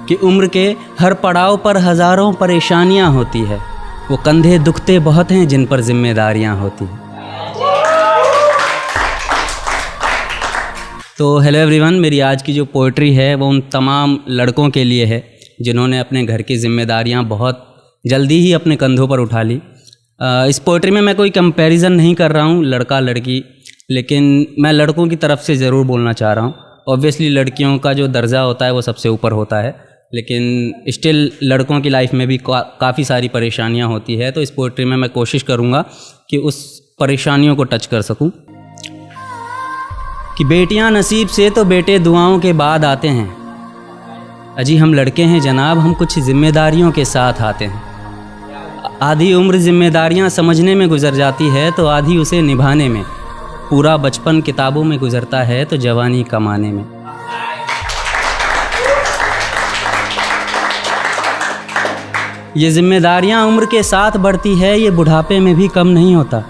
कि उम्र के हर पड़ाव पर हज़ारों परेशानियां होती है, वो कंधे दुखते बहुत हैं जिन पर जिम्मेदारियां होती हैं। तो हेलो एवरीवन, मेरी आज की जो पोइट्री है वो उन तमाम लड़कों के लिए है जिन्होंने अपने घर की जिम्मेदारियां बहुत जल्दी ही अपने कंधों पर उठा ली। इस पोइट्री में मैं कोई कंपैरिजन नहीं कर रहा हूँ लड़का लड़की, लेकिन मैं लड़कों की तरफ से ज़रूर बोलना चाह रहा हूँ। ऑब्वियसली लड़कियों का जो दर्जा होता है वो सबसे ऊपर होता है, लेकिन स्टिल लड़कों की लाइफ में भी काफ़ी सारी परेशानियाँ होती है। तो इस पोइट्री में मैं कोशिश करूँगा कि उस परेशानियों को टच कर सकूँ। कि बेटियाँ नसीब से तो बेटे दुआओं के बाद आते हैं, अजी हम लड़के हैं जनाब, हम कुछ जिम्मेदारियों के साथ आते हैं। आधी उम्र जिम्मेदारियां समझने में गुजर जाती है तो आधी उसे निभाने में, पूरा बचपन किताबों में गुजरता है तो जवानी कमाने में। ये जिम्मेदारियां उम्र के साथ बढ़ती है, ये बुढ़ापे में भी कम नहीं होता।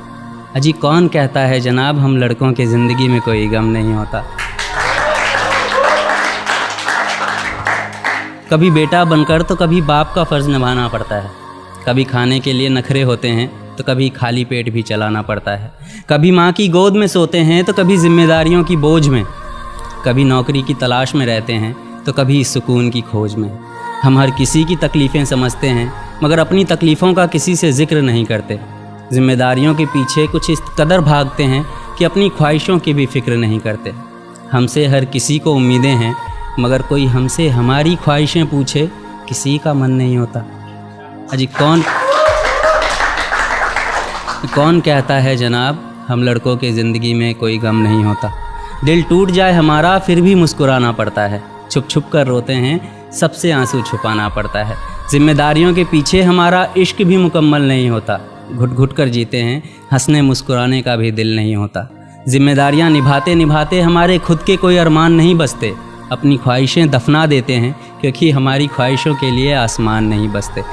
अजी कौन कहता है जनाब हम लड़कों के ज़िंदगी में कोई गम नहीं होता। कभी बेटा बनकर तो कभी बाप का फ़र्ज़ निभाना पड़ता है, कभी खाने के लिए नखरे होते हैं तो कभी खाली पेट भी चलाना पड़ता है, कभी माँ की गोद में सोते हैं तो कभी जिम्मेदारियों की बोझ में, कभी नौकरी की तलाश में रहते हैं तो कभी सुकून की खोज में। हम हर किसी की तकलीफ़ें समझते हैं मगर अपनी तकलीफ़ों का किसी से ज़िक्र नहीं करते। जिम्मेदारियों के पीछे कुछ इस कदर भागते हैं कि अपनी ख्वाहिशों की भी फ़िक्र नहीं करते। हमसे हर किसी को उम्मीदें हैं मगर कोई हमसे हमारी ख्वाहिशें पूछे किसी का मन नहीं होता। अजी कौन कहता है जनाब हम लड़कों के ज़िंदगी में कोई गम नहीं होता। दिल टूट जाए हमारा फिर भी मुस्कुराना पड़ता है, छुप छुप कर रोते हैं सबसे आंसू छुपाना पड़ता है। जिम्मेदारियों के पीछे हमारा इश्क भी मुकम्मल नहीं होता, घुट घुट कर जीते हैं, हंसने मुस्कुराने का भी दिल नहीं होता। जिम्मेदारियां निभाते निभाते हमारे खुद के कोई अरमान नहीं बसते, अपनी ख्वाहिशें दफना देते हैं क्योंकि हमारी ख्वाहिशों के लिए आसमान नहीं बसते।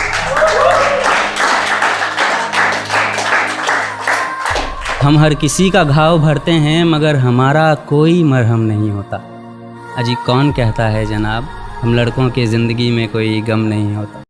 हम हर किसी का घाव भरते हैं मगर हमारा कोई मरहम नहीं होता। अजी कौन कहता है जनाब हम लड़कों के ज़िंदगी में कोई गम नहीं होता।